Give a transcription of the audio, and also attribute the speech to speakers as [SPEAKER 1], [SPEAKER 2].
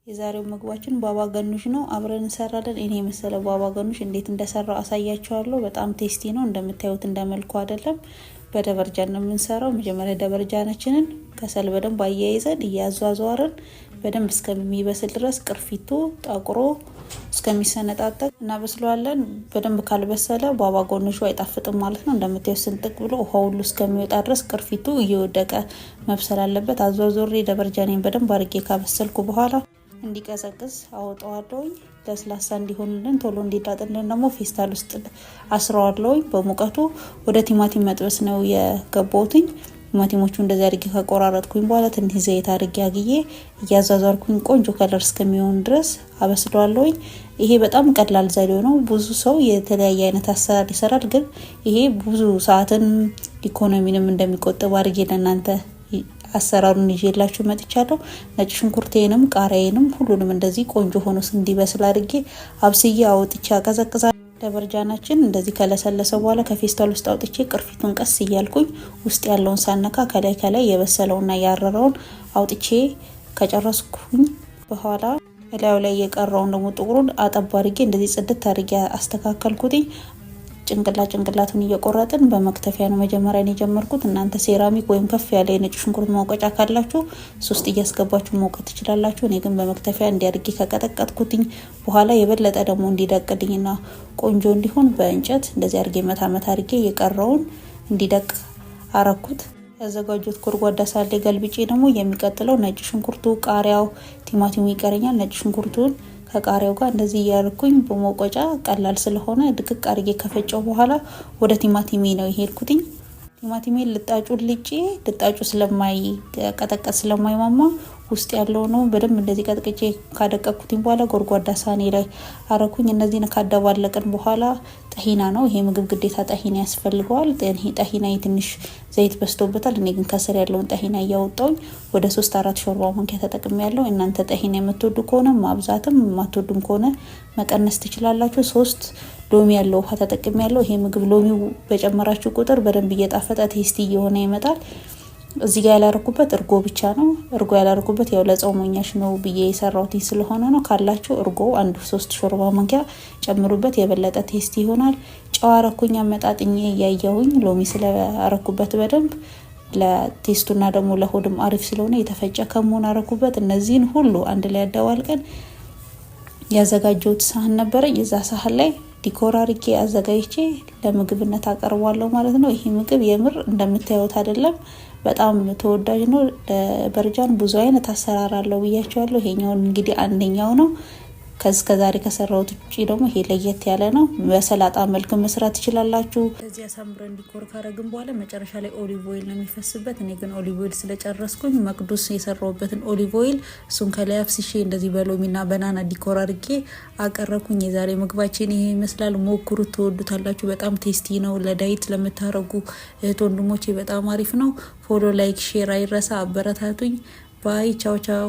[SPEAKER 1] የዛሬው ምግባችን ባባ ገኑሽ ነው። አብረን እንሰራለን። እኔ የመሰለ ባባ ገኑሽ እንዴት እንደሰራው አሳያችኋለሁ። በጣም ቴስቲ ነው። እንደምታዩት እንደመልኩ አይደለም። በደበርጃን ነው የምንሰራው። መጀመሪያ ደበርጃናችንን ከሰል በደንብ አያይዘን እያዟዟርን በደንብ እስከሚበስል ድረስ ቅርፊቱ ጠቁሮ እስከሚሰነጣጠቅ እናበስለዋለን። በደንብ ካልበሰለ ባባ ገኑሹ አይጣፍጥም ማለት ነው። እንደምታዩት ስንጥቅ ብሎ ውሃ ሁሉ እስከሚወጣ ድረስ ቅርፊቱ እየወደቀ መብሰል አለበት። አዟዟሬ ደበርጃኔን በደንብ አድርጌ ካበሰልኩ በኋላ እንዲቀዘቅዝ አወጣዋለሁ። ለስላሳ እንዲሆንልን ቶሎ እንዲዳጥልን ደግሞ ፌስታል ውስጥ አስረዋለሁ። በሙቀቱ ወደ ቲማቲም መጥበስ ነው የገባሁትኝ። ቲማቲሞቹ እንደዚህ አድርጌ ከቆራረጥኩኝ በኋላ ትንሽ ዘይት አድርጌ አግዬ እያዛዛርኩኝ ቆንጆ ከለር እስከሚሆን ድረስ አበስለዋለሁ። ይሄ በጣም ቀላል ዘዴ ነው። ብዙ ሰው የተለያየ አይነት አሰራር ይሰራል፣ ግን ይሄ ብዙ ሰዓትን ኢኮኖሚንም እንደሚቆጥብ አድርጌ ለእናንተ አሰራሩን ይዤላችሁ መጥቻለሁ። ነጭ ሽንኩርቴንም ቃሪያዬንም ሁሉንም እንደዚህ ቆንጆ ሆኖ እንዲበስል አድርጌ አብስዬ አውጥቼ አቀዘቅዛለሁ። ደበርጃናችን እንደዚህ ከለሰለሰ በኋላ ከፌስታል ውስጥ አውጥቼ ቅርፊቱን ቀስ እያልኩኝ ውስጥ ያለውን ሳነካ ከላይ የበሰለውና ያረረውን አውጥቼ ከጨረስኩኝ በኋላ እላዩ ላይ የቀረውን ደግሞ ጥቁሩን አጠብ አድርጌ እንደዚህ ጽድት አድርጌ አስተካከልኩትኝ። ጭንቅላቱን እየቆረጥን በመክተፊያ ነው መጀመሪያ የጀመርኩት። እናንተ ሴራሚክ ወይም ከፍ ያለ የነጭ ሽንኩርት መውቀጫ ካላችሁ ሶስት እያስገባችሁ መውቀጥ ትችላላችሁ። እኔ ግን በመክተፊያ እንዲያርጊ ከቀጠቀጥኩትኝ በኋላ የበለጠ ደግሞ እንዲደቅልኝና ቆንጆ እንዲሆን በእንጨት እንደዚህ አርጌ መታ አርጌ የቀረውን እንዲደቅ አረኩት። ያዘጋጁት ጎድጓዳ ሳሌ ገልብጬ ደግሞ የሚቀጥለው ነጭ ሽንኩርቱ፣ ቃሪያው፣ ቲማቲሙ ይቀረኛል። ነጭ ሽንኩርቱን ከቃሪያው ጋር እንደዚህ እያርኩኝ በመቆጫ ቀላል ስለሆነ ድቅቅ አርጌ ከፈጨው በኋላ ወደ ቲማቲሜ ነው የሄድኩትኝ። ቲማቲሜን ልጣጩ ስለማይቀጠቀጥ ስለማይማማ ውስጥ ያለው ነው በደንብ እንደዚህ ቀጥቅጬ ካደቀኩትኝ በኋላ ጎድጓዳ ሳኔ ላይ አረኩኝ። እነዚህን ካደባለቅን በኋላ ጠሂና ነው ይሄ ምግብ ግዴታ ጠሂና ያስፈልገዋል። ጠሂና ትንሽ ዘይት በስቶበታል። እኔ ግን ከስር ያለውን ጠሂና እያወጣውኝ ወደ 3-4 ሾርባ ማንኪያ ተጠቅሜያለሁ። እናንተ ጠሂና የምትወዱ ከሆነ ማብዛትም የማትወዱም ከሆነ መቀነስ ትችላላችሁ። 3 ሎሚ ያለው ውሃ ተጠቅሜያለሁ። ይሄ ምግብ ሎሚው በጨመራችሁ ቁጥር በደንብ እየጣፈጠ ቴስቲ እየሆነ ይመጣል። እዚህ ጋር ያላረኩበት እርጎ ብቻ ነው። እርጎ ያላረኩበት ያው ለጾመኛሽ ነው ብዬ የሰራሁት ስለሆነ ነው። ካላችሁ እርጎ 1-3 ሾርባ ማንኪያ ጨምሩበት፣ የበለጠ ቴስቲ ይሆናል። ጨው አረኩኝ አመጣጥኜ እያየሁኝ ሎሚ ስለአረኩበት በደንብ ለቴስቱና ደግሞ ለሆድም አሪፍ ስለሆነ የተፈጨ ከመሆን አረኩበት። እነዚህን ሁሉ አንድ ላይ አደባልቀን ያዘጋጀሁት ሳህን ነበረ። የዛ ሳህን ላይ ዲኮር አርጌ አዘጋጅቼ ለምግብነት አቀርባለሁ ማለት ነው። ይሄ ምግብ የምር እንደምታዩት አይደለም፣ በጣም ተወዳጅ ነው። ደበርጃን ብዙ አይነት አሰራር አለው ብያቸዋለሁ። ይሄኛው እንግዲህ አንደኛው ነው። ከዛሬ ከሰራሁት ውጪ ደግሞ ይሄ ለየት ያለ ነው። በሰላጣ መልክ መስራት ትችላላችሁ። እዚህ አሳምረን ዲኮር ካረግን በኋላ መጨረሻ ላይ ኦሊቭ ኦይል ነው የሚፈስበት። እኔ ግን ኦሊቭ ኦይል ስለጨረስኩኝ መቅዱስ የሰራሁበትን ኦሊቭ ኦይል እሱን ከላይ አፍስሼ እንደዚህ በሎሚና በናና ዲኮር አድርጌ አቀረብኩኝ። የዛሬ ምግባችን ይሄ ይመስላል። ሞክሩት፣ ትወዱታላችሁ። በጣም ቴስቲ ነው። ለዳይት ለምታረጉ እህት ወንድሞቼ በጣም አሪፍ ነው። ፎሎ፣ ላይክ፣ ሼር አይረሳ። አበረታቱኝ። ባይ ቻው ቻው።